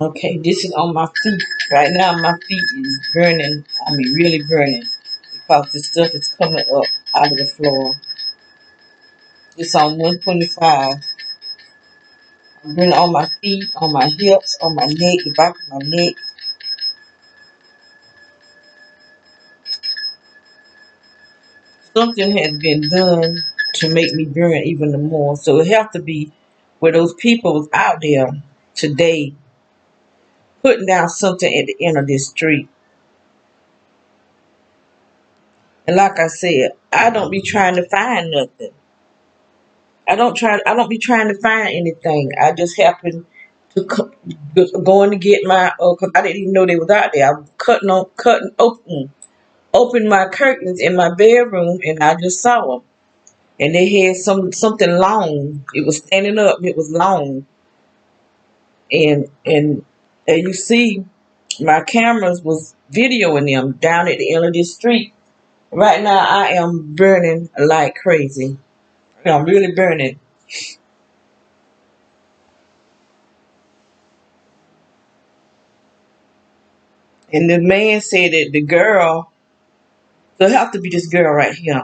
Okay, this is on my feet. Right now my feet is burning. I mean really burning. Because the stuff is coming up out of the floor. It's on 125. I'm burning on my feet, on my hips, on my neck, the back of my neck. Something has been done to make me burn even more. So it have to be where those people was out there today putting down something at the end of this street. And like I said, I don't be trying to find nothing. I don't be trying to find anything. I just happen to going to get my, cause I didn't even know they was out there. I was cutting open my curtains in my bedroom, and I just saw them. And they had something long. It was standing up. It was long, and you see, my cameras was videoing them down at the end of this street. Right now, I am burning like crazy. I'm really burning. And the man said that the girl, so it have to be this girl right here.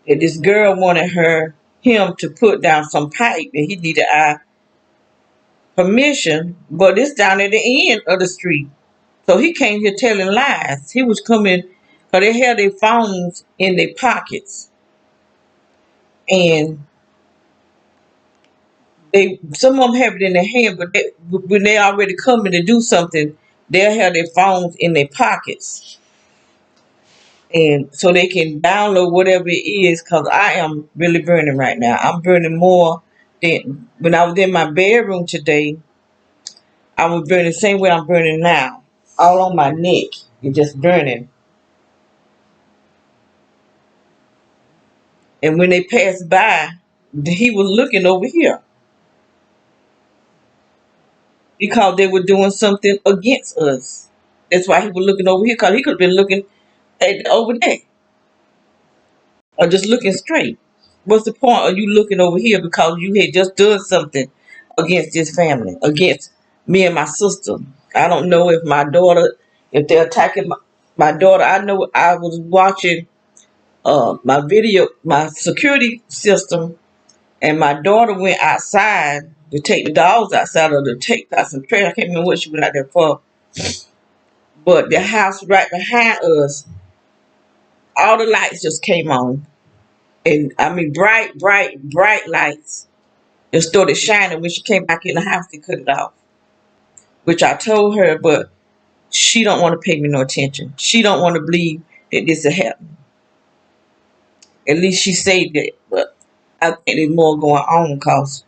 That this girl wanted him to put down some pipe, and he needed our permission, but it's down at the end of the street. So he came here telling lies. He was coming because they had their phones in their pockets, and they some of them have it in their hand, but when they already coming to do something, they'll have their phones in their pockets, and so they can download whatever it is. Because I am really burning right now. I'm burning more than when I was in my bedroom today. I was burning the same way I'm burning now, all on my neck. It's just burning. And when they passed by, he was looking over here because they were doing something against us. That's why he was looking over here, because he could have been looking at over there or just looking straight. What's the point of you looking over here because you had just done something against this family, against me and my sister? I don't know if my daughter, if they're attacking my daughter. I know I was watching my video, my security system, and my daughter went outside to take the dogs outside or to take out some trash. I can't remember what she went out there for. But the house right behind us, all the lights just came on. And I mean bright, bright, bright lights. It started shining. When she came back in the house, they cut it off. Which I told her, but she don't want to pay me no attention. She don't want to believe that this will happen. At least she said that. But I think there's more going on because,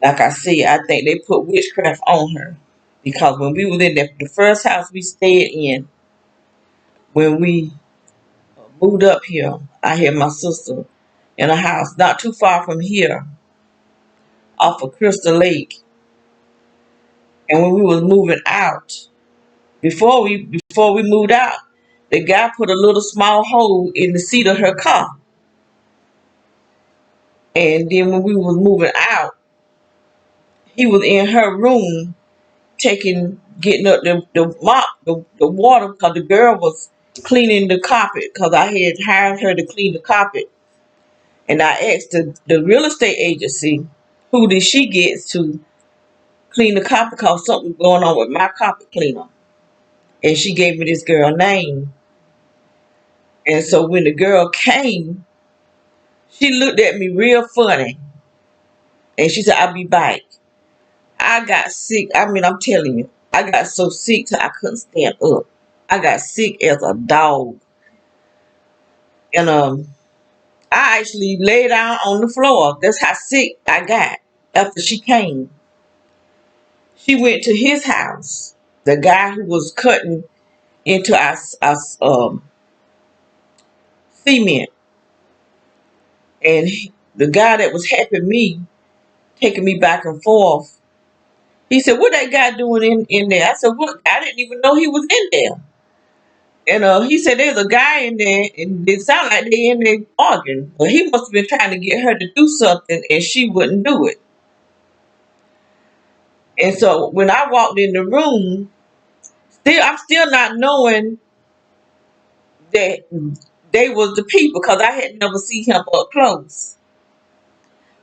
like I said, I think they put witchcraft on her. Because when we was in the first house we stayed in, when we moved up here, I had my sister in a house not too far from here, off of Crystal Lake. And when we was moving out, before we moved out, the guy put a little small hole in the seat of her car. And then when we was moving out, he was in her room getting up the mop, the water, because the girl was cleaning the carpet, because I had hired her to clean the carpet. And I asked the real estate agency, who did she get to clean the carpet, because something going on with my carpet cleaner. And she gave me this girl name. And so when the girl came, she looked at me real funny. And she said, I'll be back. I got sick. I mean, I'm telling you, I got so sick till I couldn't stand up. I got sick as a dog. And I actually lay down on the floor. That's how sick I got after she came. She went to his house. The guy who was cutting into our cement. And the guy that was helping me, taking me back and forth, he said, what that guy doing in there? I said, what? I didn't even know he was in there. And he said, there's a guy in there, and it sounded like they in there arguing. But he must have been trying to get her to do something, and she wouldn't do it. And so when I walked in the room, I'm still not knowing that they was the people because I had never seen him up close.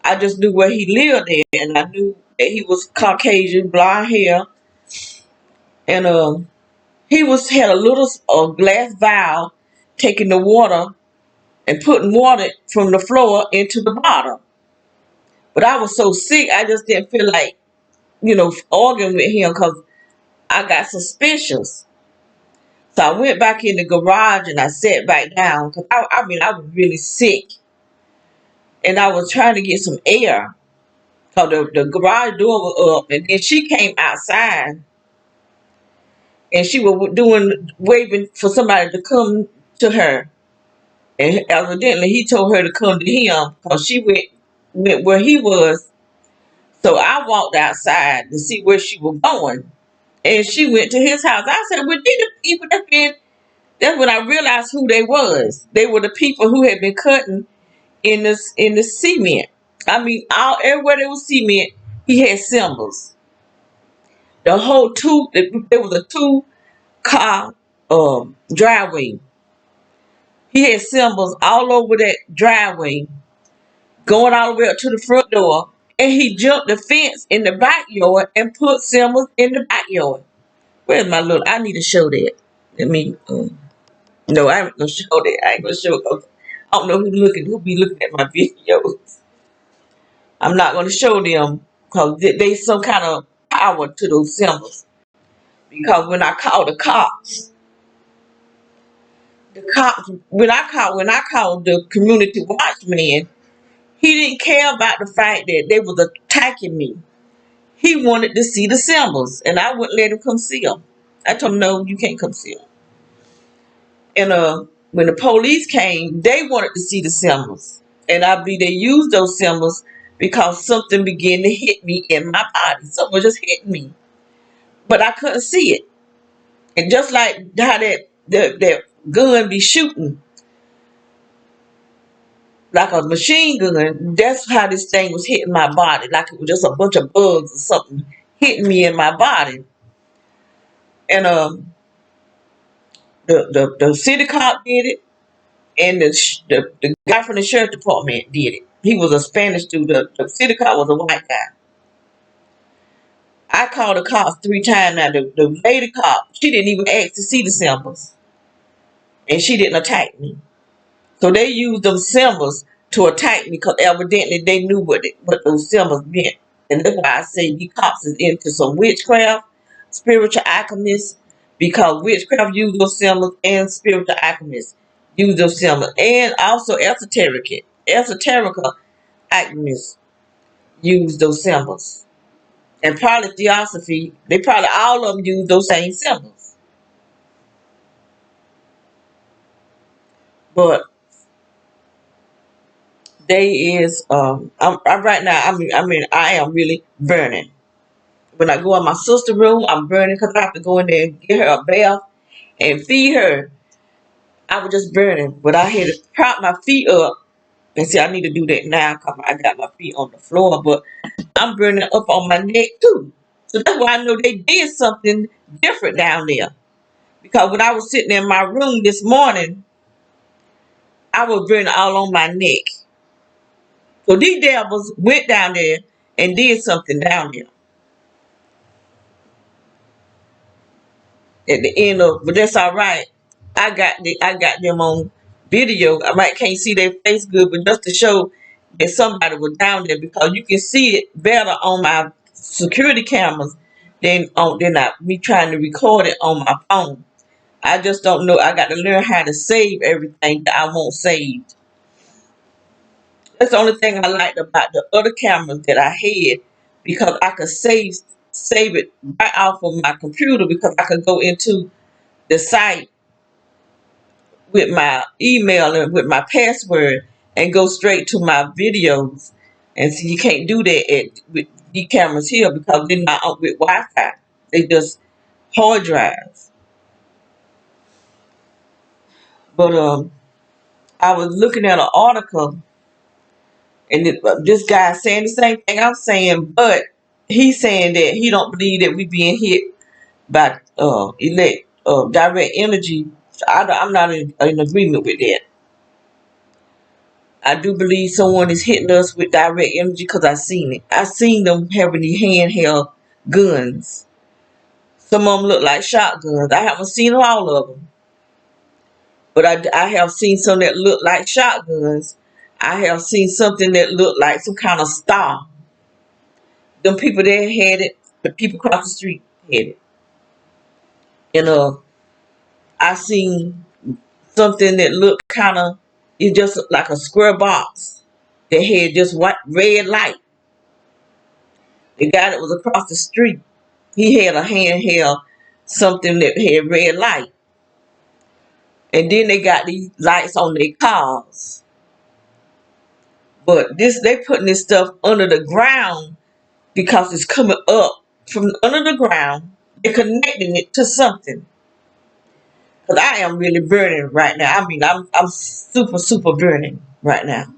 I just knew where he lived at, and I knew that he was Caucasian, blonde hair, and he was had a little glass vial, taking the water and putting water from the floor into the bottle. But I was so sick, I just didn't feel like arguing with him because I got suspicious. So I went back in the garage and I sat back down because I was really sick and I was trying to get some air because the garage door was up, and then she came outside and she was waving for somebody to come to her, and evidently he told her to come to him because she went where he was. So I walked outside to see where she was going, and she went to his house. I said, "Well, these the people that been." That's when I realized who they was. They were the people who had been cutting in the cement. I mean, all everywhere there was cement, he had symbols. The whole there was a 2-car driveway. He had symbols all over that driveway, going all the way up to the front door. And he jumped the fence in the backyard and put symbols in the backyard. Where's my little? I need to show that. Let me. No, I ain't gonna show that. I ain't gonna show it 'cause I don't know who be looking at my videos. I'm not gonna show them because they some kind of power to those symbols. Because when I called the cops when I called the community watchman, he didn't care about the fact that they was attacking me. He wanted to see the symbols, and I wouldn't let him come see them. I told him, no, you can't come see them. And when the police came, they wanted to see the symbols, and I believe they used those symbols because something began to hit me in my body. Something just hit me, but I couldn't see it. And just like how that gun be shooting like a machine gun, that's how this thing was hitting my body, like it was just a bunch of bugs or something hitting me in my body. And the city cop did it, and the guy from the sheriff department did it. He was a Spanish dude. The city cop was a white guy. I called the cops 3 times now. The lady cop, she didn't even ask to see the symbols, and she didn't attack me. So they used them symbols to attack me because evidently they knew what those symbols meant. And that's why I say these cops is into some witchcraft, spiritual alchemists, because witchcraft use those symbols and spiritual alchemists use those symbols. And also esoteric alchemists use those symbols. And probably theosophy, they probably all of them use those same symbols. But they is I'm right now I am really burning. When I go in my sister's room, I'm burning because I have to go in there and get her a bath and feed her. I was just burning, but I had to prop my feet up and see I need to do that now because I got my feet on the floor. But I'm burning up on my neck too, so that's why I know they did something different down there. Because when I was sitting in my room this morning, I was burning all on my neck. So these devils went down there and did something down there. At the end of, but that's all right. I got them on video. I might can't see their face good, but just to show that somebody was down there because you can see it better on my security cameras than me trying to record it on my phone. I just don't know. I got to learn how to save everything that I want saved. That's the only thing I liked about the other cameras that I had because I could save it right off of my computer because I could go into the site with my email and with my password and go straight to my videos. And so you can't do that with the cameras here because they're not up with Wi-Fi. They just hard drives. But I was looking at an article and this guy saying the same thing I'm saying, but he's saying that he don't believe that we being hit by direct energy. I'm not in agreement with that. I do believe someone is hitting us with direct energy because I seen it. I seen them having the handheld guns. Some of them look like shotguns. I haven't seen all of them, but I have seen some that look like shotguns. I have seen something that looked like some kind of star. Them people there had it. The people across the street had it. And I seen something that looked kind of, it just looked like a square box that had just white red light. The guy that was across the street, he had a handheld something that had red light. And then they got these lights on their cars. But they putting this stuff under the ground because it's coming up from under the ground. They're connecting it to something. Because I am really burning right now. I mean, I'm super, super burning right now.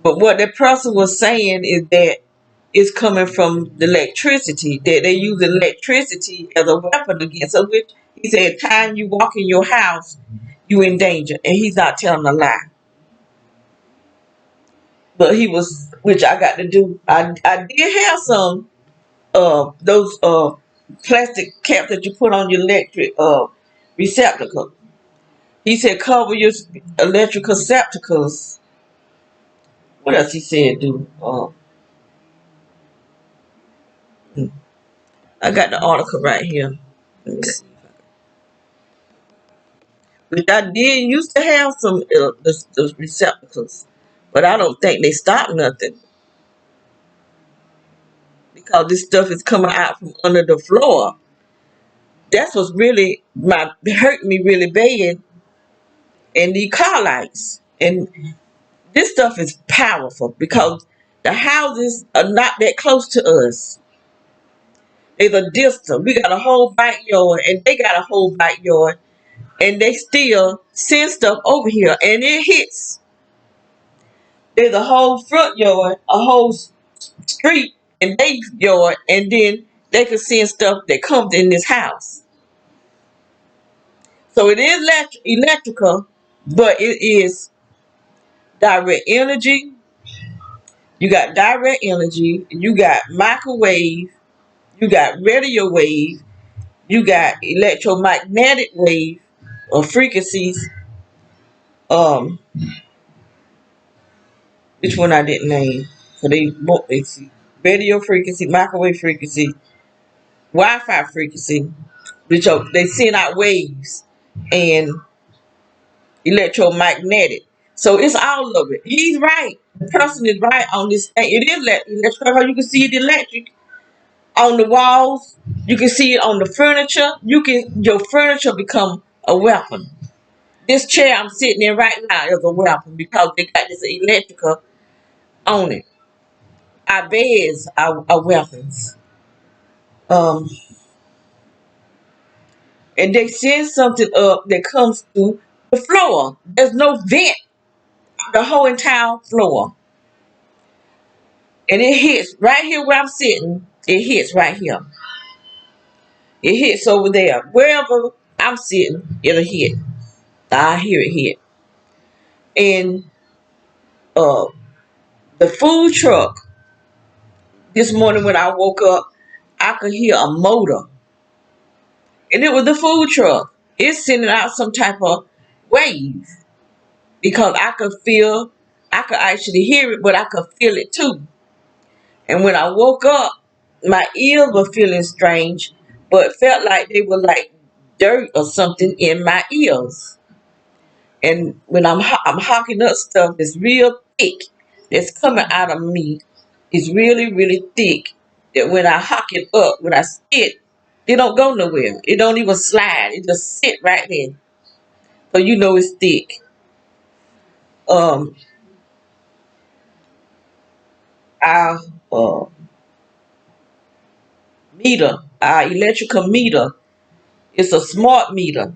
But what that person was saying is that it's coming from the electricity, that they use electricity as a weapon against us. Which he said, time you walk in your house, you in danger. And he's not telling a lie. But he was, which I got to do. I did have some those plastic caps that you put on your electric receptacle. He said cover your electric receptacles. What else he said do? I got the article right here. Let me see. Which I did used to have some those receptacles, but I don't think they stopped nothing because this stuff is coming out from under the floor. That's what's really hurt me really bad. And the car lights and this stuff is powerful because the houses are not that close to us. There's a distance. We got a whole backyard and they got a whole backyard and they still send stuff over here and it hits. There's a whole front yard, a whole street in their yard, and then they can send stuff that comes in this house. So it is electrical, but it is direct energy. You got direct energy, you got microwave, you got radio wave, you got electromagnetic wave or frequencies. Um, which one I didn't name? So they see radio frequency, microwave frequency, Wi-Fi frequency, which they send out waves, and electromagnetic. So it's all of it. He's right. The person is right on this thing. It is electrical. You can see the electric on the walls. You can see it on the furniture. Your furniture become a weapon. This chair I'm sitting in right now is a weapon because they got this electrical on it. Our beds are weapons. Um, and they send something up that comes through the floor. There's no vent. The whole entire floor. And it hits right here where I'm sitting. It hits right here. It hits over there. Wherever I'm sitting, it'll hit. I hear it hit. And uh, the food truck, this morning when I woke up, I could hear a motor. And it was the food truck. It's sending out some type of wave. Because I could actually hear it, but I could feel it too. And when I woke up, my ears were feeling strange, but felt like they were like dirt or something in my ears. And when I'm hawking up stuff that's real thick, that's coming out of me, it's really, really thick. That when I hawk it up, when I spit, it don't go nowhere. It don't even slide. It just sit right there. So you know it's thick. Um, our meter, our electrical meter, it's a smart meter.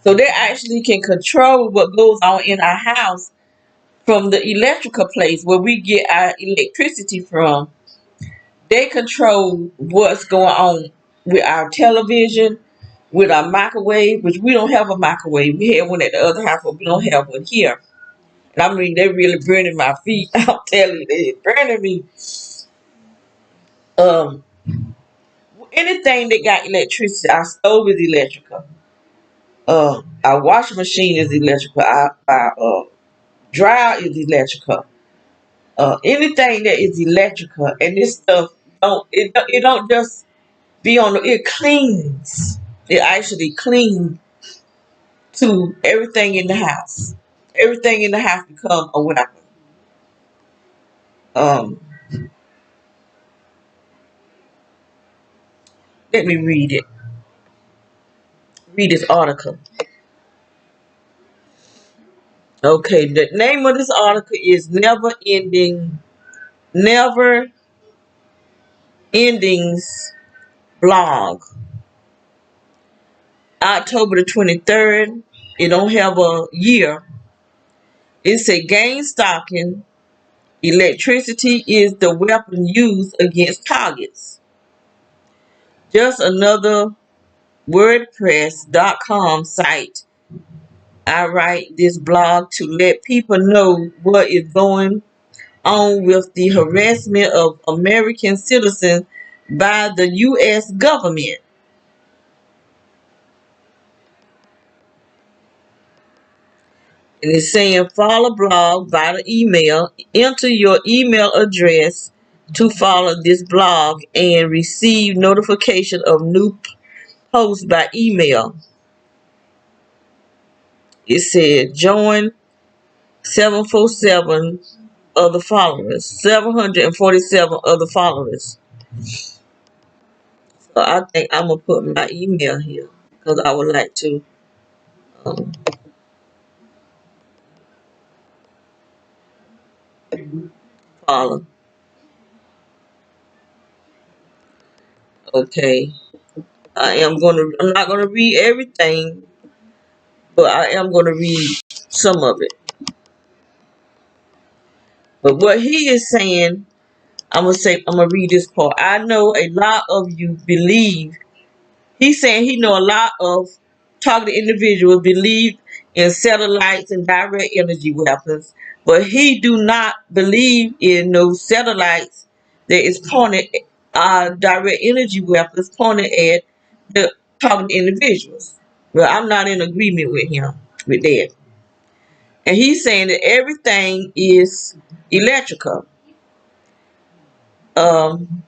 So they actually can control what goes on in our house from the electrical place where we get our electricity from. They control what's going on with our television, with our microwave, which we don't have a microwave. We have one at the other house, but we don't have one here. And I mean, they're really burning my feet. I'm telling you, they're burning me. Um, Anything that got electricity, our stove is electrical. Our washing machine is electrical. Our dryer is electrical. Anything that is electrical, and this stuff don't just be on the, it cleans. It actually cleans to everything in the house. Everything in the house become a weapon. Um, Let me read it. Read this article. Okay, the name of this article is Never Endings Blog. October the 23rd. It don't have a year. It say gain stocking. Electricity is the weapon used against targets. Just another WordPress.com site. I write this blog to let people know what is going on with the harassment of American citizens by the U.S. government. And it's saying follow blog via email. Enter your email address to follow this blog and receive notification of new posts by email. It said join 747 other followers, 747 other followers. So I think I'm gonna put my email here because I would like to um, follow. Okay, I'm not gonna read everything, but I am gonna read some of it. But what he is saying, I'm gonna read this part. I know a lot of you believe. He's saying he know a lot of targeted individuals believe in satellites and direct energy weapons, but he do not believe in no satellites that is pointed direct energy weapons pointed at the targeted individuals. Well, I'm not in agreement with him with that. And he's saying that everything is electrical. Um,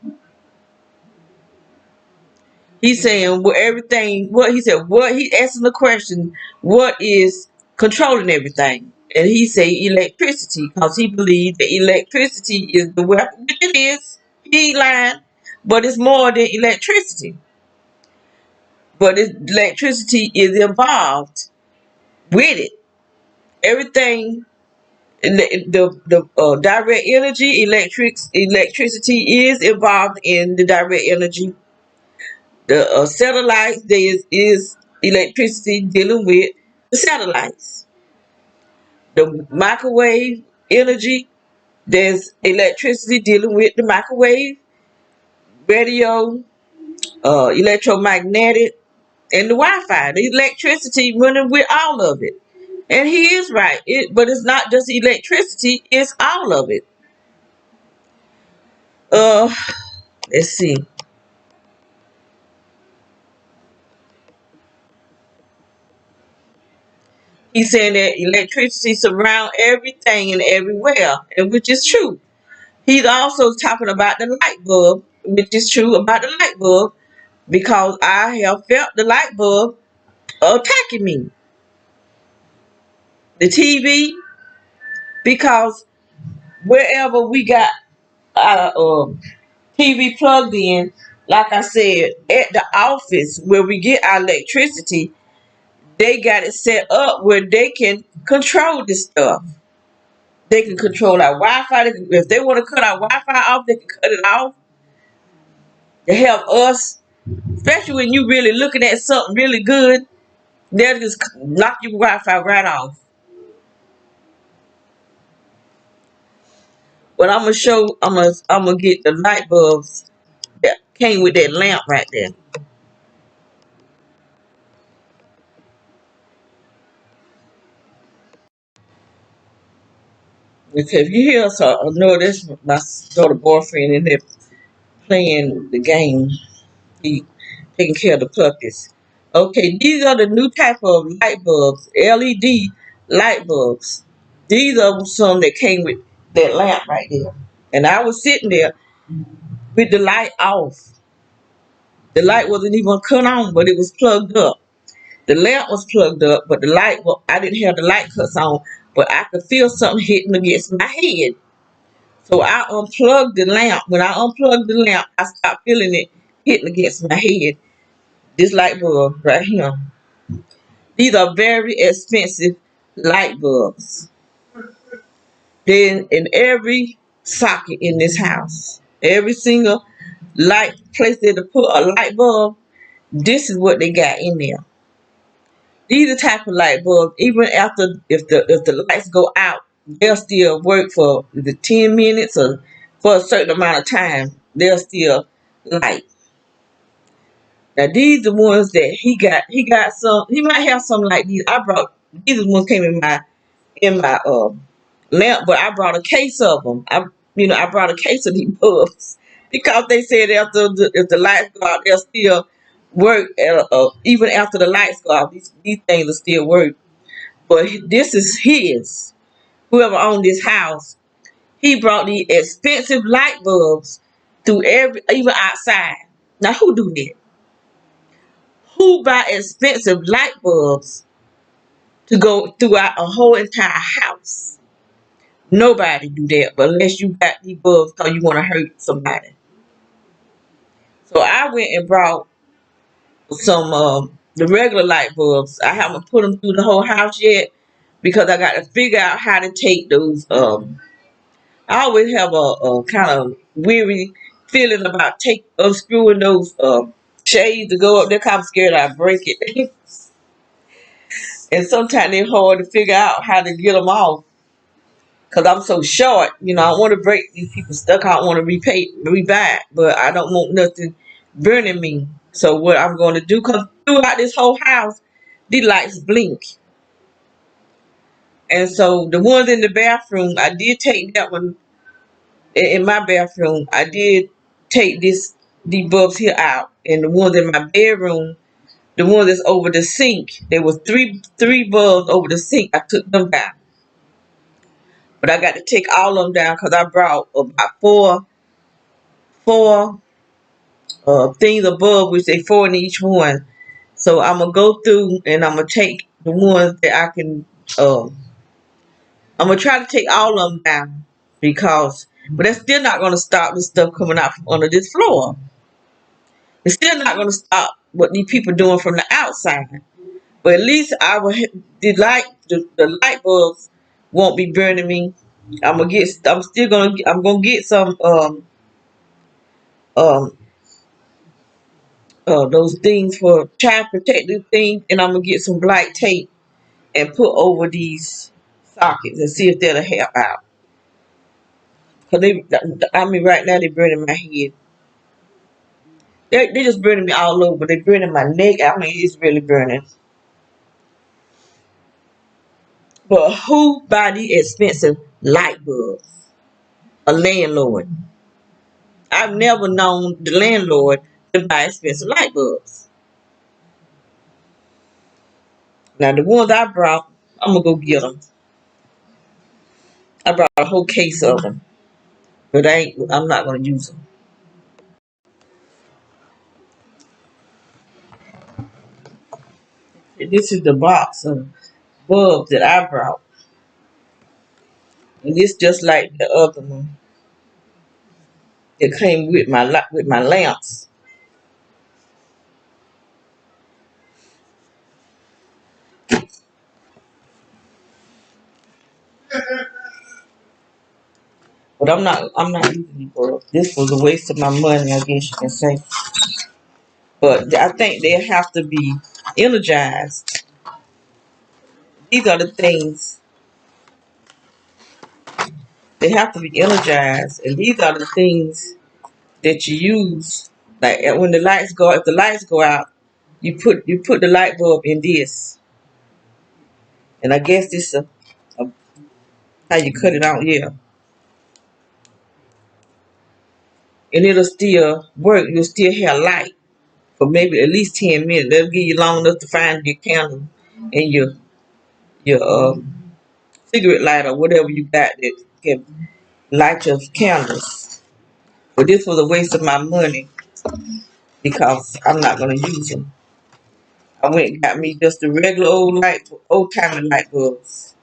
He's saying what everything. What he said. What he asking the question. What is controlling everything? And he said electricity because he believes that electricity is the weapon. Which it is. He ain't lying, but it's more than electricity. But electricity is involved with it. Everything. The direct energy, electricity is involved in the direct energy. The satellites, there is electricity dealing with the satellites. The microwave energy, there's electricity dealing with the microwave, radio, electromagnetic, and the Wi-Fi. The electricity running with all of it. And he is right. But it's not just electricity, it's all of it. Uh, let's see. He's saying that electricity surrounds everything and everywhere, and which is true. He's also talking about the light bulb, which is true about the light bulb, because I have felt the light bulb attacking me. The TV, because wherever we got our TV plugged in, like I said, at the office where we get our electricity, they got it set up where they can control this stuff. They can control our Wi-Fi. If they want to cut our Wi-Fi off, they can cut it off to help us. Especially when you really looking at something really good, they'll just knock your Wi-Fi right off. But I'm gonna get the light bulbs that came with that lamp right there. If you hear, so I know that's my daughter boyfriend in there playing the game. He taking care of the puppies. Okay, these are the new type of light bulbs, LED light bulbs. These are some that came with that lamp right there. And I was sitting there with the light off. The light wasn't even cut on, but it was plugged up. The lamp was plugged up, but the light, well, I didn't have the light cuts on, but I could feel something hitting against my head. So I unplugged the lamp. When I unplugged the lamp, I stopped feeling it hitting against my head. This light bulb right here. These are very expensive light bulbs. They're in every socket in this house. Every single light place there to put a light bulb, this is what they got in there. These are type of light bulbs, even after if the lights go out, they'll still work for the 10 minutes or for a certain amount of time. They'll still light. Now these the ones that he got. He got some. He might have some like these. I brought these are the ones came in my lamp, but I brought a case of them. I brought a case of these bulbs because they said if the lights go out, they'll still work. Even after the lights go out, these things will still work. But this is his. Whoever owned this house, he brought these expensive light bulbs through even outside. Now who do that? Who buy expensive light bulbs to go throughout a whole entire house? Nobody do that, but unless you got these bulbs because you want to hurt somebody. So I went and brought some the regular light bulbs. I haven't put them through the whole house yet because I got to figure out how to take those. I always have a kind of weary feeling about unscrewing those shades to go up there. 'Cause I'm scared I break it, and sometimes they're hard to figure out how to get them off. Cause I'm so short, I want to break these people stuck. I don't want to rebuy it, but I don't want nothing burning me. So what I'm going to do, cause throughout this whole house, these lights blink, and so the ones in the bathroom, I did take that one in my bathroom. I did take these bulbs here out, and the ones in my bedroom, the one that's over the sink, there was three bulbs over the sink. I took them down, but I got to take all of them down because I brought about four things above, which they four in each one. So I'm gonna go through and I'm gonna take the ones that I can. I'm gonna try to take all of them down but that's still not gonna stop the stuff coming out from under this floor. It's still not gonna stop what these people doing from the outside. But at least I will. The light bulbs won't be burning me. I'm gonna get. I'm still gonna. I'm gonna get some um those things for child protective things, and I'm gonna get some black tape and put over these sockets and see if that'll help out. Cause right now they burning my head. They just burning me all over. They burning my neck. It's really burning. But who buy these expensive light bulbs? A landlord. I've never known the landlord to buy expensive light bulbs. Now the ones I brought, I'm gonna go get them. I brought a whole case of them, but I'm not gonna use them. This is the box of bulbs that I brought, and it's just like the other one. It came with my lamps. But I'm not using these bulbs. This was a waste of my money, I guess you can say. But I think they have to be energized. These are the things They have to be energized, and these are the things that you use. Like when the lights go, if the lights go out, you put the light bulb in this, and I guess this is a, how you cut it out, yeah, and it'll still work. You'll still have light for maybe at least 10 minutes. That'll give you long enough to find your candle and your cigarette lighter or whatever you got that can light your candles. But this was a waste of my money because I'm not gonna use them. I went and got me just the regular old timey light bulbs.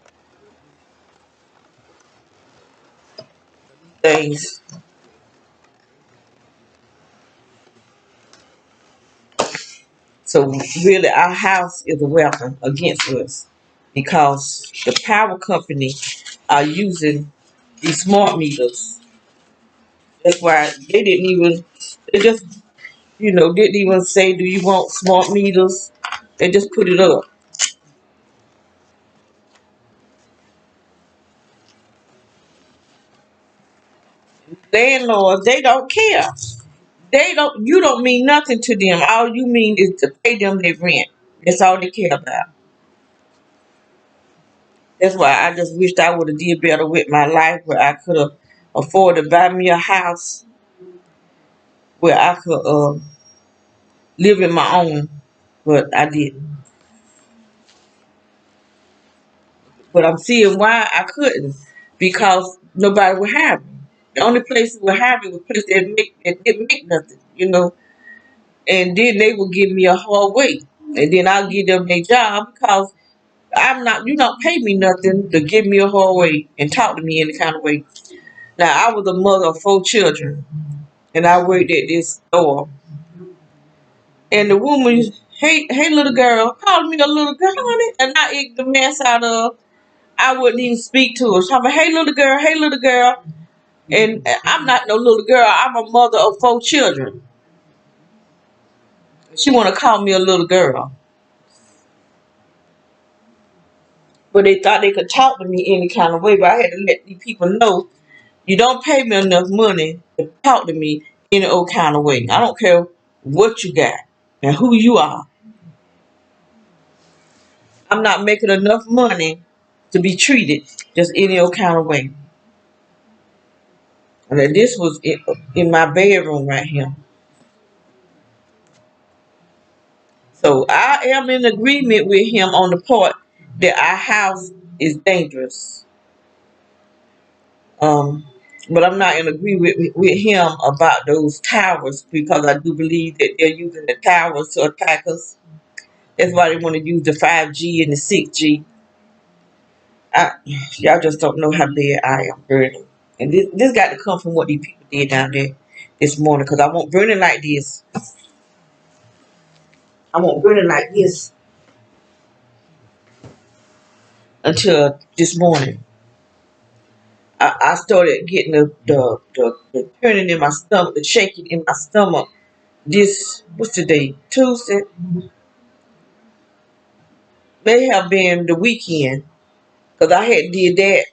Things. So really, our house is a weapon against us because the power company are using these smart meters. That's why they didn't even. They just didn't even say, "Do you want smart meters?" They just put it up. Landlords, they don't care. They don't. You don't mean nothing to them. All you mean is to pay them their rent. That's all they care about. That's why I just wished I would have did better with my life, where I could have afforded to buy me a house where I could live in my own. But I didn't. But I'm seeing why I couldn't, because nobody would have me. The only place that would have me was places that didn't make nothing. And then they would give me a whole way, and then I'll give them their job because I'm not. You don't pay me nothing to give me a whole way and talk to me any kind of way. Now I was a mother of 4 children, and I worked at this store. And the woman, hey, little girl, called me a little girl, honey, and I ate the mess out of. I wouldn't even speak to her. So I'm like, hey, little girl, and I'm not no little girl. I'm a mother of 4 children. She want to call me a little girl, but they thought they could talk to me any kind of way. But I had to let these people know you don't pay me enough money to talk to me any old kind of way. I don't care what you got and who you are. I'm not making enough money to be treated just any old kind of way. And then this was in my bedroom right here. So I am in agreement with him on the part that our house is dangerous. Um, but I'm not in agreement with him about those towers because I do believe that they're using the towers to attack us. That's why they want to use the 5G and the 6G. Y'all just don't know how bad I am burning. And this got to come from what these people did down there this morning because I won't burn it like this. I won't burn it like this until this morning. I started getting the turning in my stomach, the shaking in my stomach. What's today? Tuesday. May have been the weekend because I had did that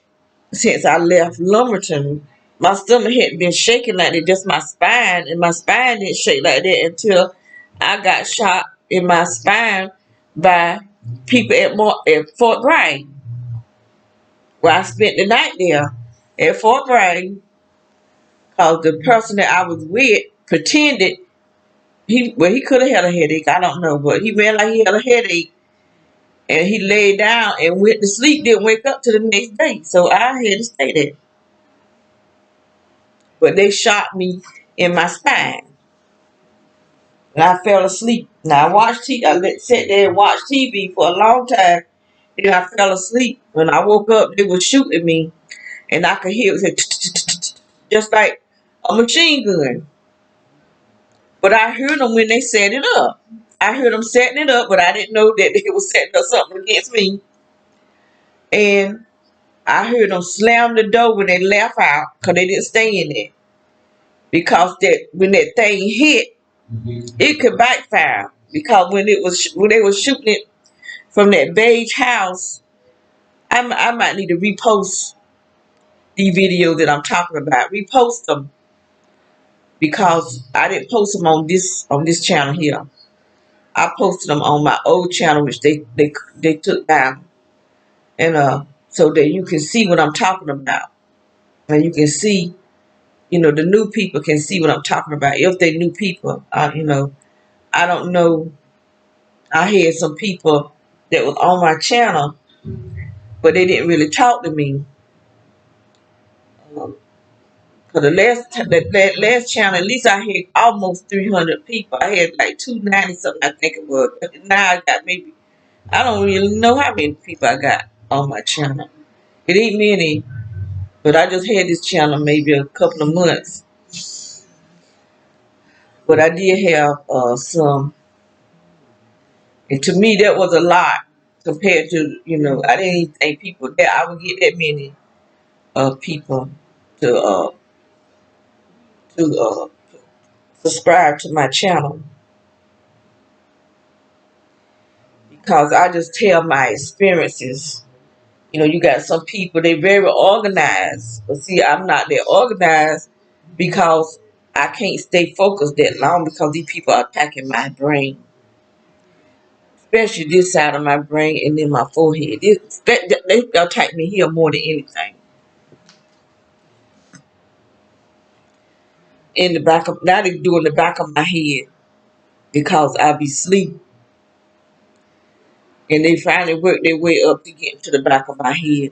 since I left Lumberton. My stomach hadn't been shaking like that, just my spine, and my spine didn't shake like that until I got shot in my spine by people at Fort Bragg, where I spent the night there at Fort Bragg, because the person that I was with pretended he could have had a headache, I don't know, but he made like he had a headache, and he laid down and went to sleep, didn't wake up to the next day, so I had to stay there. But they shot me in my spine. And I fell asleep. Now I watched TV. Sat there and watched TV for a long time. Then I fell asleep. When I woke up, they were shooting me, and I could hear it just like a machine gun. But I heard them when they set it up. I heard them setting it up, but I didn't know that they were setting up something against me. And I heard them slam the door when they left out because they didn't stay in there. Because that when that thing hit, it could backfire. Because when they were shooting it from that beige house, I might need to repost these videos that I'm talking about, repost them, because I didn't post them on this channel here. I posted them on my old channel, which they took down, and so that you can see what I'm talking about, and you can see, the new people can see what I'm talking about if they new people. I don't know. I had some people that was on my channel, but they didn't really talk to me. For the last channel, at least I had almost 300 people. I had like 290 something, I think it was. Now I got maybe, I don't really know how many people I got on my channel. It ain't many, but I just had this channel maybe a couple of months. But I did have some, and to me that was a lot compared to, I didn't even think people that I would get that many people to subscribe to my channel, because I just tell my experiences. You got some people, they very organized, but see, I'm not that organized because I can't stay focused that long, because these people are attacking my brain, especially this side of my brain and then my forehead. They attack me here more than anything. In the back of, now they do in the back of my head, because I be asleep, and they finally work their way up to get into the back of my head.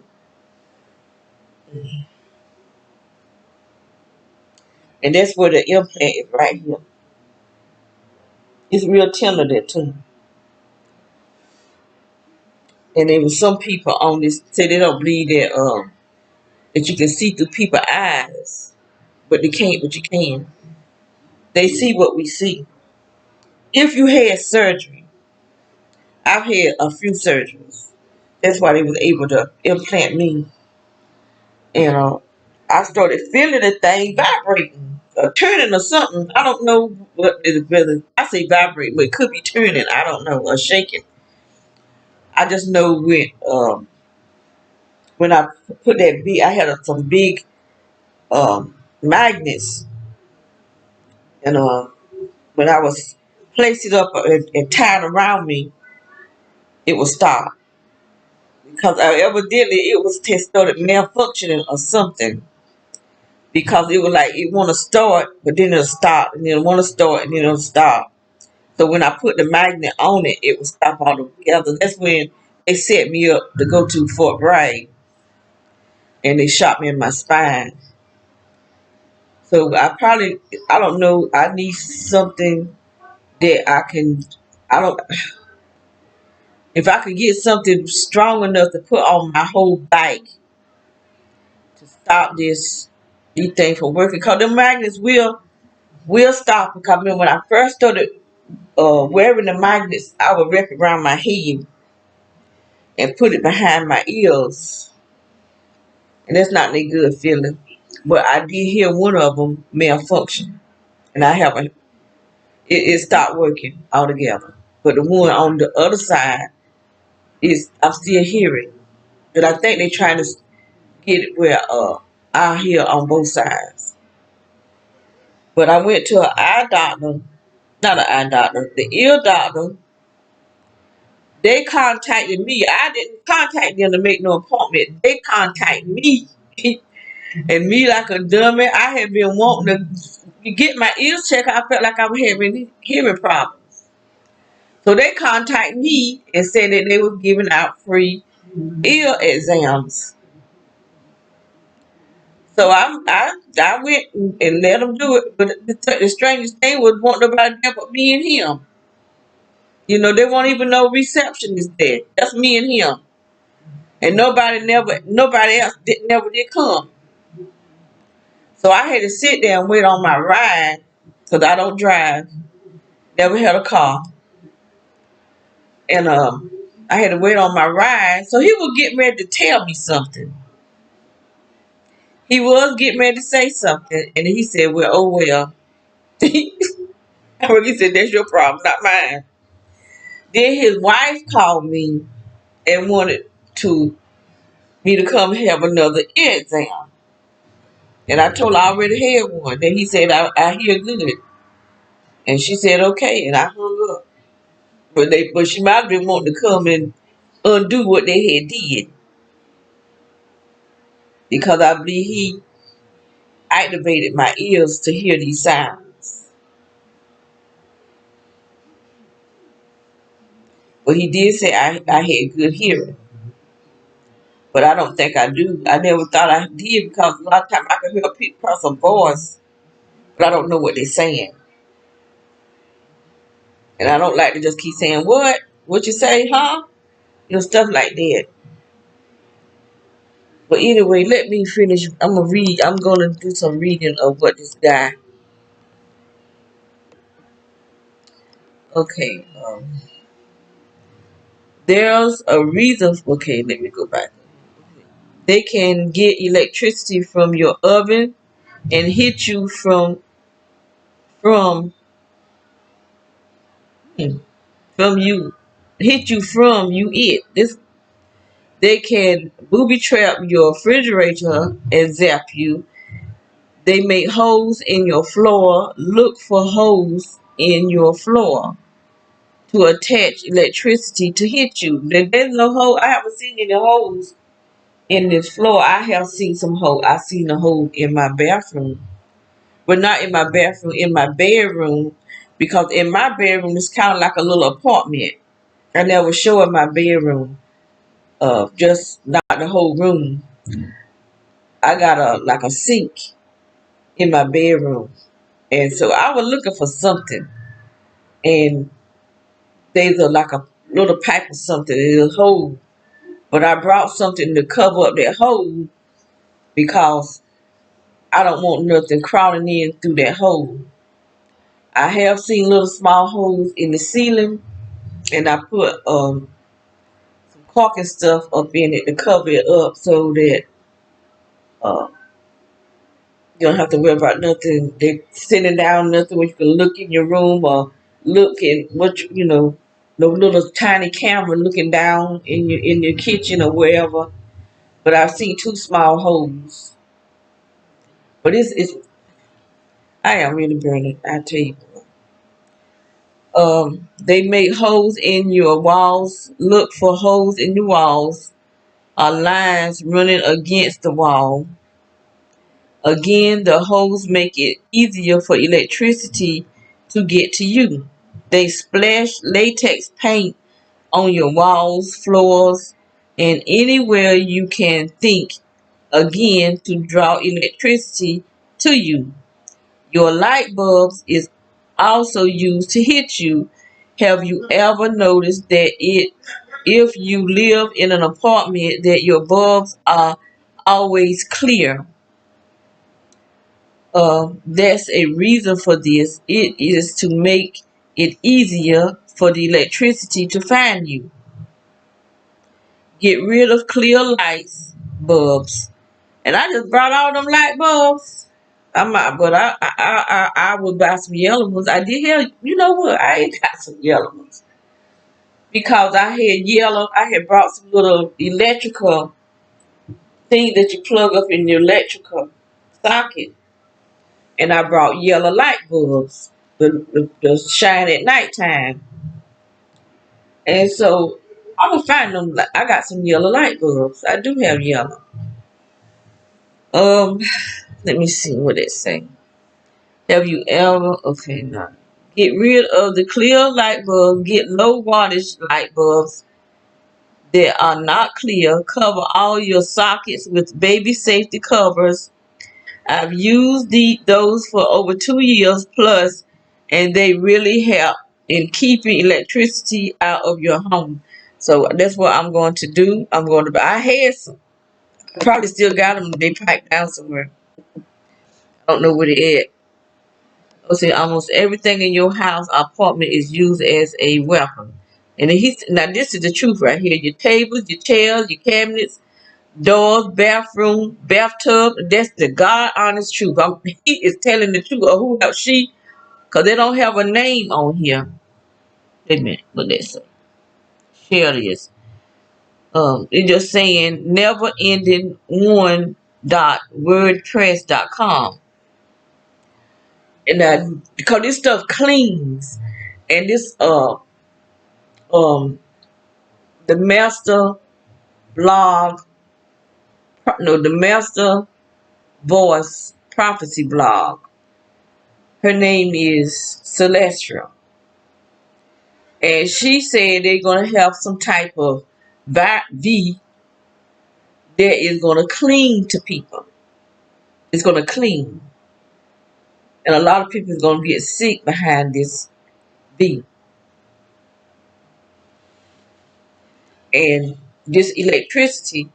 And that's where the implant is, right here. It's real tender there too. And there was some people on this say they don't believe that you can see through people's eyes, but they can't. But you can. They see what we see. If you had surgery, I've had a few surgeries. That's why they was able to implant me. And I started feeling the thing vibrating, turning or something. I don't know what it is, whether I say vibrate, but it could be turning. I don't know, or shaking. I just know when I put that big, I had some big magnets, and when I was placed it up and tied around me, it would stop, because evidently it was started malfunctioning or something, because it was like it want to start, but then it'll stop, and then it want to start, and then it'll stop. So when I put the magnet on it, it would stop altogether. That's when they set me up to go to Fort Bragg, and they shot me in my spine. So I don't know, I need something that I can, I don't, if I could get something strong enough to put on my whole bike to stop these things from working, because the magnets will stop. Because I remember when I first started wearing the magnets, I would wrap it around my head and put it behind my ears, and that's not a good feeling. But I did hear one of them malfunction, and I haven't. It stopped working altogether. But the one on the other side is, I'm still hearing. But I think they're trying to get it where I hear on both sides. But I went to an eye doctor, not an eye doctor, the ear doctor. They contacted me. I didn't contact them to make no appointment. They contacted me. And me, like a dummy, I had been wanting to get my ears checked. I felt like I was having hearing problems. So they contacted me and said that they were giving out free ear exams. So I went and let them do it. But the strangest thing was, want nobody there but me and him. They won't even know reception is there. That's me and him. And nobody else never did come. So I had to sit there and wait on my ride, because I don't drive. Never had a car. And I had to wait on my ride. So he was getting ready to tell me something. He was getting ready to say something. And he said, well, oh well. He said, that's your problem, not mine. Then his wife called me and wanted me to come have another ear exam. And I told her I already had one. Then he said, I hear good. And she said, okay. And I hung up. But she might have been wanting to come and undo what they had did. Because I believe he activated my ears to hear these sounds. But he did say I had good hearing. But I don't think I do. I never thought I did because a lot of times I can hear a person's voice, but I don't know what they're saying. And I don't like to just keep saying, what? What you say, huh? Stuff like that. But anyway, let me finish. I'm going to read. I'm going to do some reading of what this guy. Okay. There's a reason. Okay, let me go back. They can get electricity from your oven and hit you from hmm, from you hit you from you it. This they can booby trap your refrigerator and zap you. They make holes in your floor. Look for holes in your floor to attach electricity to hit you. There's no hole. I haven't seen any holes in this floor. I have seen some hole. I seen a hole in my bathroom. But not in my bathroom, in my bedroom. Because in my bedroom it's kind of like a little apartment. I never show in my bedroom. Just not the whole room. I got a sink in my bedroom. And so I was looking for something. And there's like a little pipe or something in a hole. But I brought something to cover up that hole because I don't want nothing crawling in through that hole. I have seen little small holes in the ceiling, and I put some caulking stuff up in it to cover it up so that uh, you don't have to worry about nothing. They sitting down nothing where you can look in your room or look in no little tiny camera looking down in your kitchen or wherever. But I've seen two small holes. But it's I am really burning. I tell you. They make holes in your walls. Look for holes in the walls or lines running against the wall. Again, the holes make it easier for electricity to get to you. They splash latex paint on your walls, floors, and anywhere you can think, again, to draw electricity to you. Your light bulbs is also used to hit you. Have you ever noticed that if you live in an apartment that your bulbs are always clear? That's a reason for this. It is to make it easier for the electricity to find you. Get rid of clear lights bulbs. And I just brought all them light bulbs. I would buy some yellow ones. I did have, you know what? I ain't got some yellow ones because I had yellow. I had brought some little electrical thing that you plug up in your electrical socket, and I brought yellow light bulbs to shine at nighttime. And so I'm gonna find them. I got some yellow light bulbs. I do have yellow. Um, Let me see what it say. Have you ever? Okay, no. Get rid of the clear light bulbs. Get low wattage light bulbs that are not clear. Cover all your sockets with baby safety covers. I've used those for over 2 years plus, and they really help in keeping electricity out of your home. So that's what I'm going to do. I had some. I probably still got them. They piped down somewhere. I don't know where they at. See, almost everything in your house or apartment is used as a weapon. And now this is the truth right here. Your tables, your chairs, your cabinets, doors, bathroom, bathtub. That's the God honest truth. He is telling the truth. Or who else? She, because they don't have a name on here. Wait a minute. What that say? Share this. It's just saying never ending one wordpress.com. And because this stuff cleans, and this um the master blog, no, the master voice prophecy blog, her name is Celestial, and she said they're gonna have some type of V that is gonna cling to people. It's gonna cling, and a lot of people is gonna get sick behind this V. And this electricity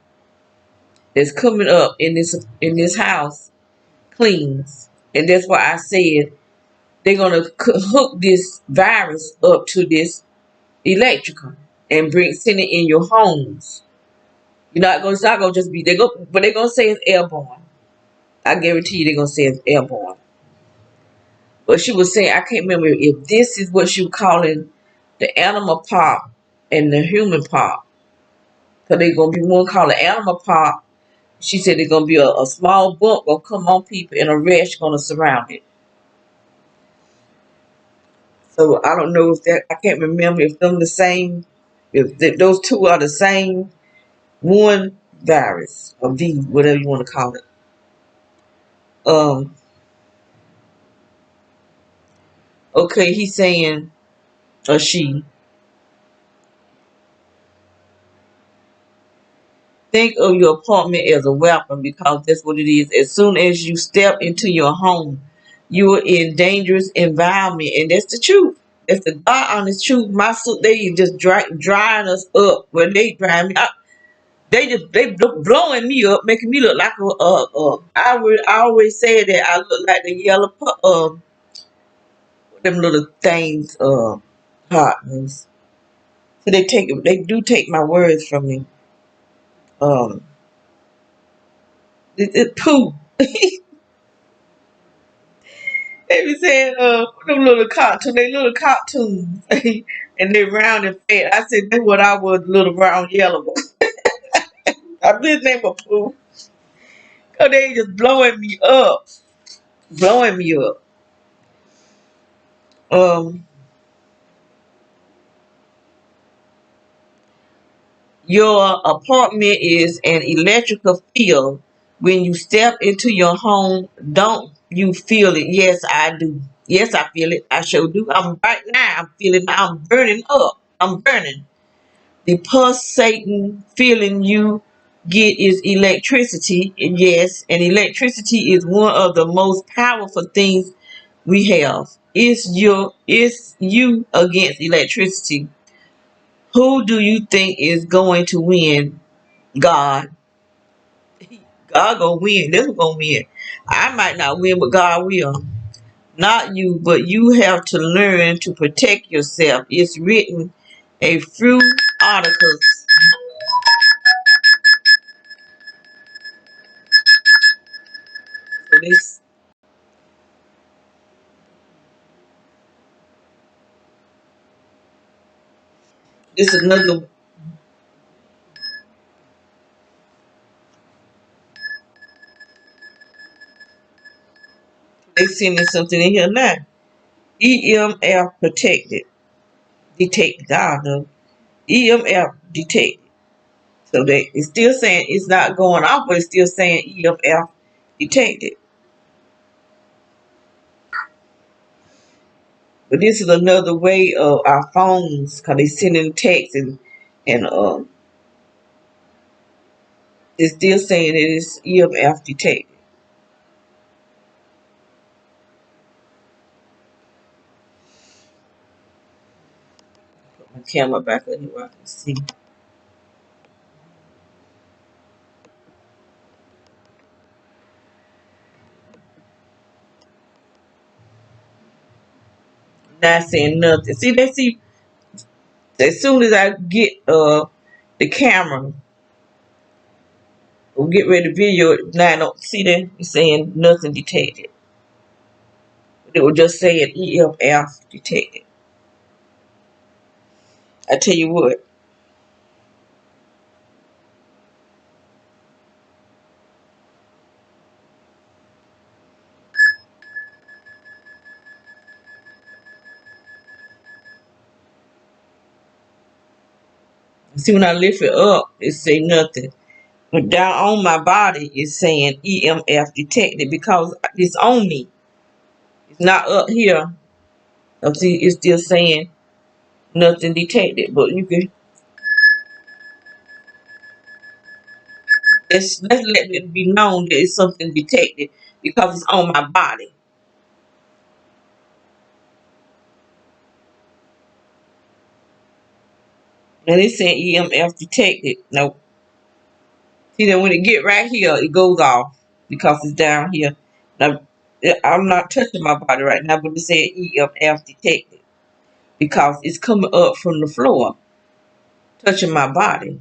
that's coming up in this house cleans, and that's why I said they're gonna hook this virus up to this electrical and send it in your homes. You're not gonna, it's not gonna just be but they're gonna say it's airborne. I guarantee you they're gonna say it's airborne. But she was saying, I can't remember if this is what she was calling the animal part and the human part. So they're gonna be one called the animal part. She said there's gonna be a small bump gonna come on people and a rash gonna surround it. So I don't know if that, I can't remember if them the same, if those two are the same one virus or V, whatever you want to call it. Um. Okay, he's saying, or she, think of your apartment as a weapon because that's what it is. As soon as you step into your home, you are in dangerous environment, and that's the truth. That's the God honest truth. They just drying us up. When they dry me up, they blowing me up, making me look like I always say that I look like the yellow them little things partners. So they do take my words from me. Um, it poo. They be saying, them little cartoons, and they round and fat. I said, that's what I was, little round yellow one. I his name was Pooh. Cause they just blowing me up. Um, your apartment is an electrical field. When you step into your home, don't you feel it? Yes, I do. Yes, I feel it. I sure do. I'm right now. I'm feeling. I'm burning up. I'm burning. The pulsating feeling you get is electricity. And yes, and electricity is one of the most powerful things we have. It's you against electricity. Who do you think is going to win? God. God gonna win. This one gonna win. I might not win, but God will. Not you, but you have to learn to protect yourself. It's written a few articles. So this is another. They sending something in here now. EMF protected. Detected. I don't know. EMF detected. So it's still saying it's not going off, but it's still saying EMF detected. But this is another way of our phones, because they sending texts and it's still saying it is EMF detected. Put my camera back up here where I can see. Not saying nothing. See, as soon as I get the camera, we'll get ready to video it. Now I don't see that it's saying nothing detected. It will just say an EMF detected. I tell you what, See, when I lift it up, it say nothing. But down on my body, it's saying EMF detected because it's on me. It's not up here. See, it's still saying nothing detected. But you can let's let it be known that it's something detected because it's on my body. And it's saying EMF detected. No. See that when it get right here, it goes off because it's down here. Now, I'm not touching my body right now, but it said EMF detected because it's coming up from the floor, touching my body.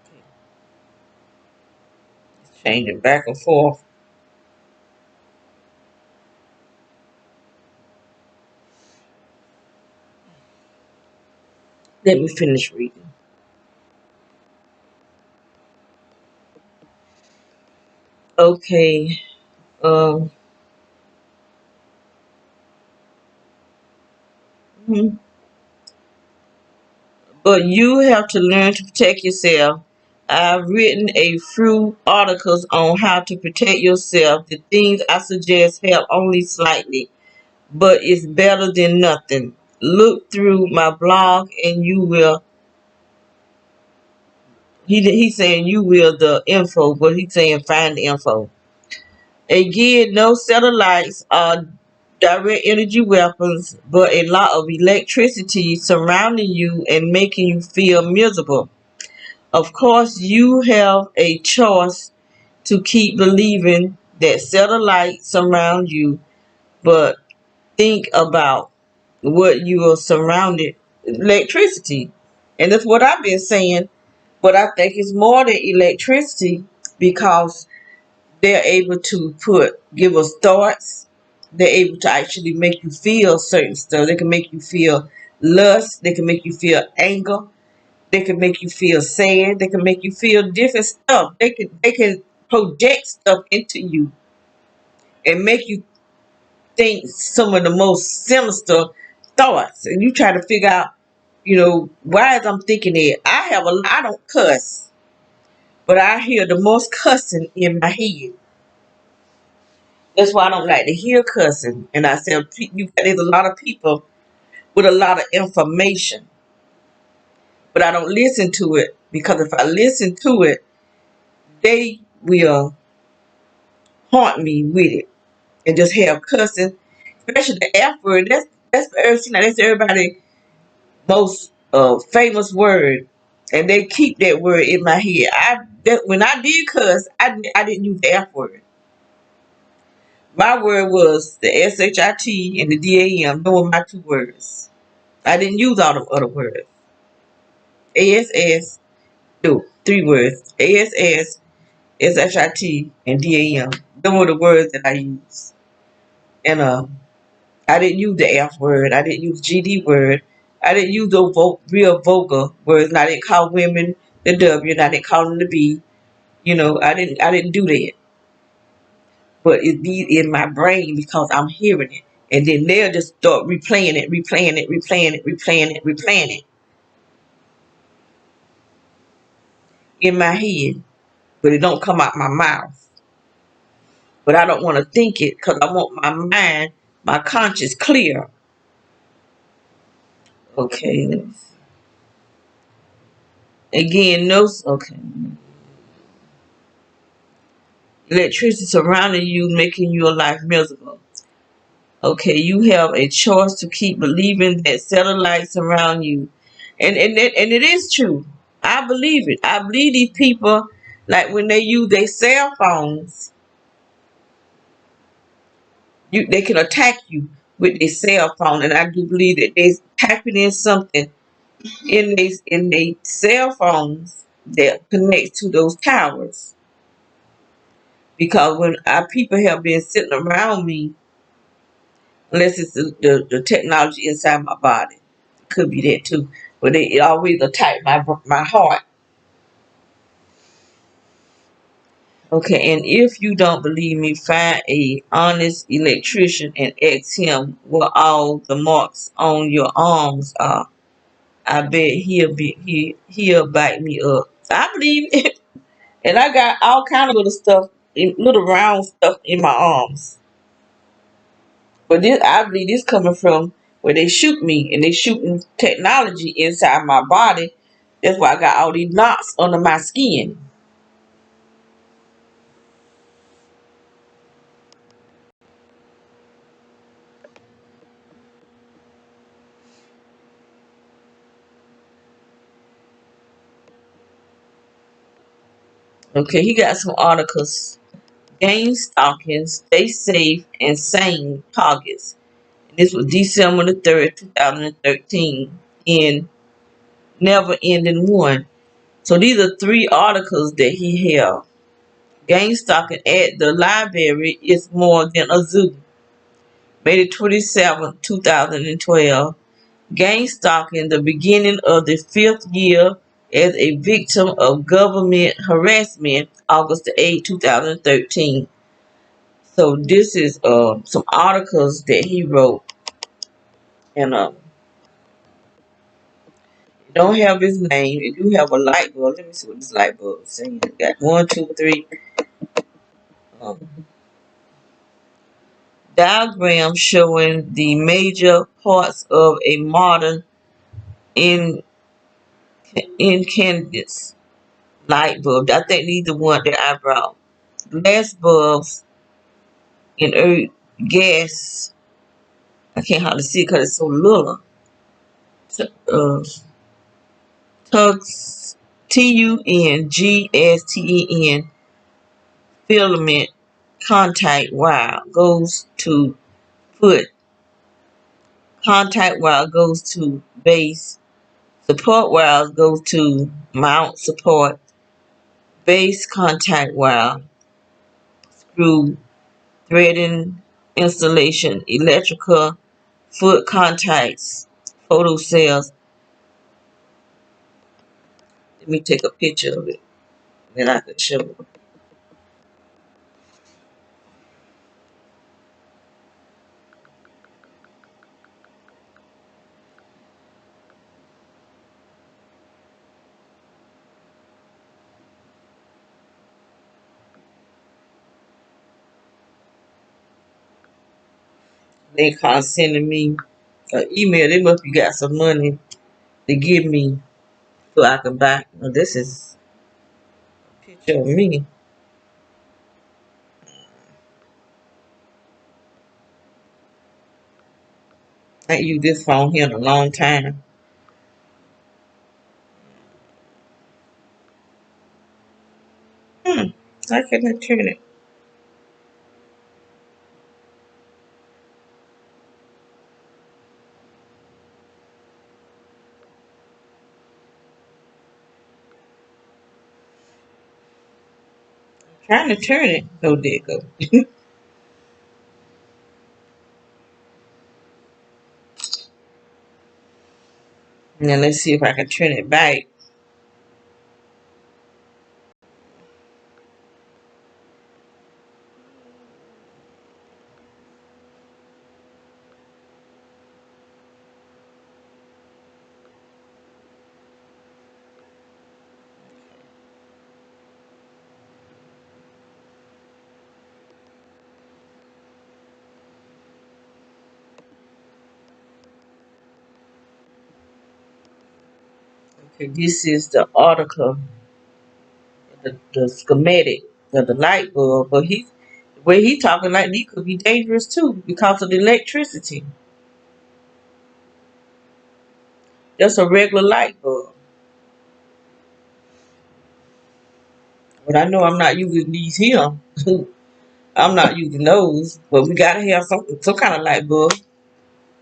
Okay. It's changing back and forth. Let me finish reading. Okay. Um. mhm. But you have to learn to protect yourself. I've written a few articles on how to protect yourself. The things I suggest help only slightly, but it's better than nothing. Look through my blog and you will. He's saying you will the info, but he's saying find the info. Again, no satellites are direct energy weapons, but a lot of electricity surrounding you and making you feel miserable. Of course, you have a choice to keep believing that satellites surround you, but think about what you are surrounded electricity. And that's what I've been saying. But I think it's more than electricity because they're able to give us thoughts. They're able to actually make you feel certain stuff. They can make you feel lust. They can make you feel anger. They can make you feel sad. They can make you feel different stuff. They can project stuff into you and make you think some of the most sinister thoughts. And you try to figure out, why is I'm thinking it? I don't cuss, but I hear the most cussing in my head. That's why I don't like to hear cussing. And I said, there's a lot of people with a lot of information, but I don't listen to it because if I listen to it, they will haunt me with it and just have cussing, especially the F word. That's everybody most famous word, and they keep that word in my head. When I did cuss, I didn't use the F word. My word was the shit and the dam. Those were my two words. I didn't use all the other words. ASS, no, three words. ASS, shit, and dam. Those were the words that I used. And I didn't use the F word. I didn't use GD word. I didn't use those real vulgar words. And I didn't call women the W. And I didn't call them the B. I didn't do that. But it be in my brain because I'm hearing it. And then they'll just start replaying it, replaying it, replaying it, replaying it, replaying it in my head. But it don't come out my mouth. But I don't want to think it because I want my mind, my conscience clear. Okay. Again, no. Okay. Electricity surrounding you, making your life miserable. Okay, you have a choice to keep believing that satellites surround you, and it is true. I believe it. I believe these people, like when they use their cell phones, they can attack you with their cell phone, and I do believe that they're tapping in something in their cell phones that connects to those towers. Because when our people have been sitting around me, unless it's the technology inside my body. It could be that too. but it always attacked my heart. Okay, and if you don't believe me, find a honest electrician and ask him what all the marks on your arms are. I bet he'll back me up. I believe it. And I got all kind of little stuff, little round stuff in my arms. But this, I believe this coming from where they shoot me and they shooting technology inside my body. That's why I got all these knots under my skin. Okay, he got some articles. Game stalking, stay safe and sane targets. And this was December the 3rd, 2013 in Never Ending One. So these are three articles that he held. Game stalking at the library is more than a zoo. May the 27th, 2012. Gang stalking, the beginning of the fifth year as a victim of government harassment, August the 8th, 2013. So this is some articles that he wrote, and it don't have his name. It do have a light bulb. Let me see what this light bulb is saying. It got one, two, three um, diagrams showing the major parts of a modern in incandescent light bulb. I think these are the one that I brought. Glass bulbs in earth gas. I can't hardly see it because it's so little. Uh, Tux TUNGSTEN filament contact wire goes to foot. Contact wire goes to base. Support wire goes to mount support. Base contact wire screw threading installation electrical foot contacts photo cells. Let me take a picture of it. Then I can show you. They can't sending me an email. They must be got some money to give me so I can buy. Now, this is a picture of me. I ain't used this phone here in a long time. Hmm. I couldn't turn it. Trying to turn it. Oh, there it go. Now let's see if I can turn it back. Okay, this is the article, the schematic of the light bulb. But he, the way he talking like these could be dangerous too because of the electricity. Just a regular light bulb. But I know I'm not using these here. I'm not using those. But we gotta have some kind of light bulb.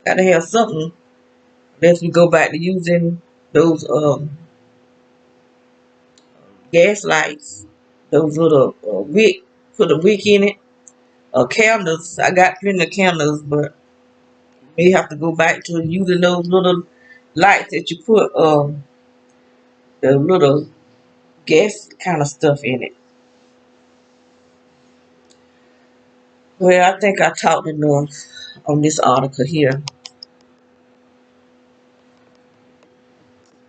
Gotta have something. Unless we go back to using those gas lights, those little wick, put a wick in it. Candles. I got plenty of candles, but we have to go back to using those little lights that you put the little gas kind of stuff in it. Well, I think I talked enough on this article here,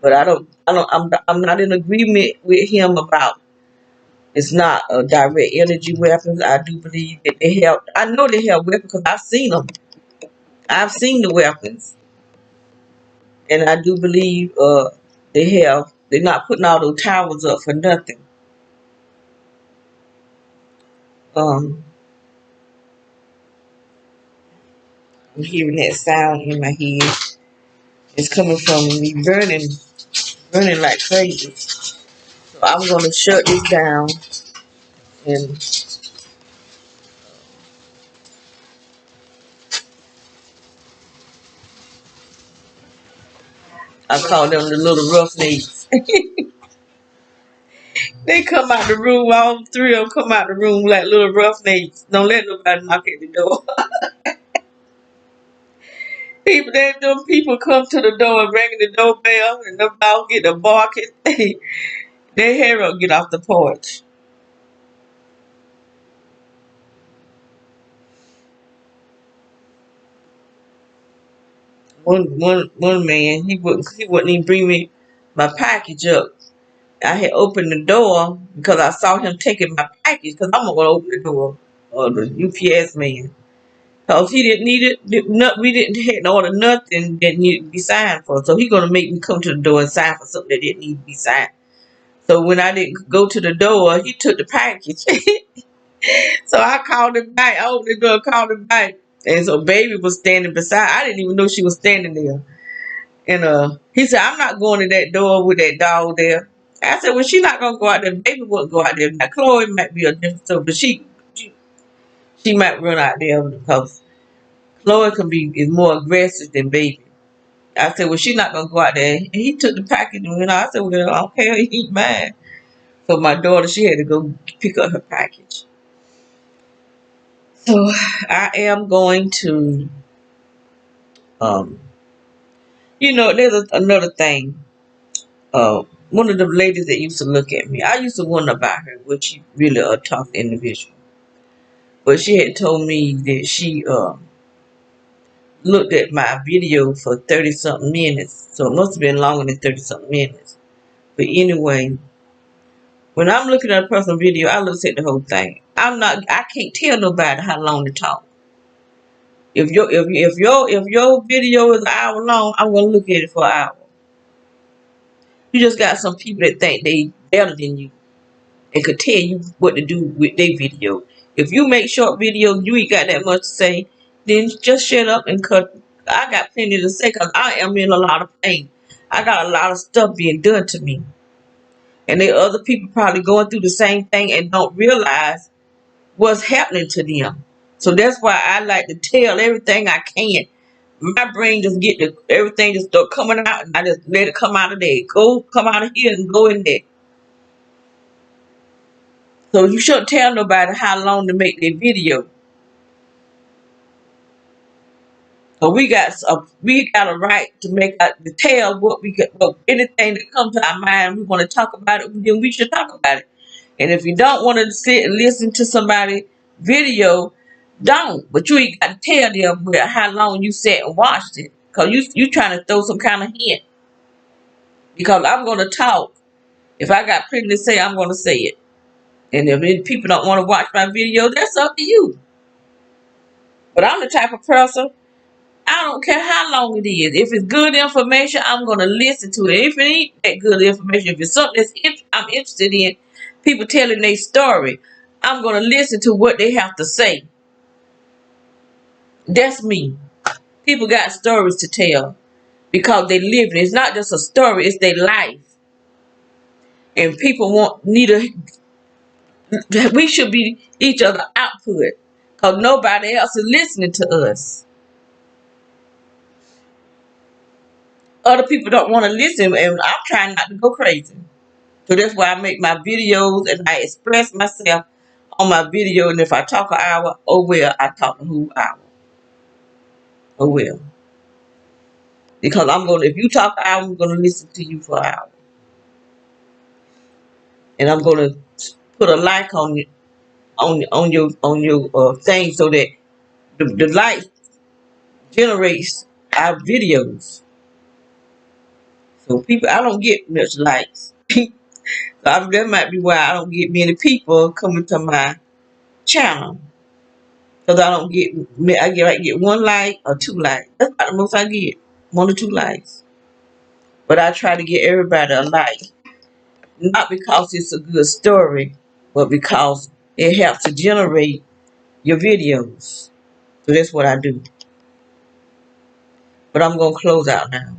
but I'm not in agreement with him about it's not a direct energy weapons. I do believe that they have. I know they have weapons because I've seen them. I've seen the weapons, and I do believe they have. They're not putting all those towers up for nothing. Um, I'm hearing that sound in my head. It's coming from me burning like crazy. So I'm gonna shut this down, and I call them the little roughnecks. They come out the room, all three of them come out the room like little roughnecks. Don't let nobody knock at the door. Them people come to the door and ringing the doorbell, and them dogs get to barking. Their hair up get off the porch. One man, he wouldn't even bring me my package up. I had opened the door because I saw him taking my package because I'm gonna open the door. Or the UPS man. Cause he didn't need it. We didn't had to order nothing that needed to be signed for. So he gonna make me come to the door and sign for something that didn't need to be signed. So when I didn't go to the door, he took the package. So I called him back. I opened the door, called him back, and so baby was standing beside. I didn't even know she was standing there. And he said, "I'm not going to that door with that dog there." I said, "Well, she not gonna go out there. Baby wouldn't go out there. Now Chloe might be a different story, but she might run out there because Chloe is more aggressive than baby." I said, "Well, she's not gonna go out there." And he took the package and went out. I said, "Well, I don't care. He eat mine." So my daughter, she had to go pick up her package. So I am going to, um, there's another thing. One of the ladies that used to look at me, I used to wonder about her, was she really a tough individual? But she had told me that she looked at my video for 30 something minutes. So it must have been longer than 30 something minutes. But anyway, when I'm looking at a person's video, I look at the whole thing. I can't tell nobody how long to talk. If your video is an hour long, I'm gonna look at it for an hour. You just got some people that think they better than you and could tell you what to do with their video. If you make short videos, you ain't got that much to say, then just shut up and cut. I got plenty to say because I am in a lot of pain. I got a lot of stuff being done to me. And there are other people probably going through the same thing and don't realize what's happening to them. So that's why I like to tell everything I can. My brain just get everything just start coming out, and I just let it come out of there. Come out of here and go in there. So you shouldn't tell nobody how long to make their video. So we got a right to to tell what we got, anything that comes to our mind. We want to talk about it, then we should talk about it. And if you don't want to sit and listen to somebody video, don't. But you ain't got to tell them how long you sat and watched it, cause you trying to throw some kind of hint. Because I'm gonna talk. If I got plenty to say, I'm gonna say it. And if people don't want to watch my video, that's up to you. But I'm the type of person, I don't care how long it is. If it's good information, I'm gonna listen to it. If it ain't that good information, if it's something I'm interested in, people telling their story, I'm gonna listen to what they have to say. That's me. People got stories to tell because they live it. It's not just a story; it's their life. And people we should be each other output because nobody else is listening to us. Other people don't want to listen, and I'm trying not to go crazy. So that's why I make my videos and I express myself on my video. And if I talk an hour, oh well, I talk a whole hour. Oh well. Because if you talk an hour, I'm gonna listen to you for an hour. And I'm gonna put a like on your thing so that the like generates our videos. So people, I don't get much likes. That might be why I don't get many people coming to my channel. Because I get one like or two likes. That's about the most I get. 1 or 2 likes. But I try to get everybody a like. Not because it's a good story, but because it helps to generate your videos. So that's what I do. But I'm going to close out now.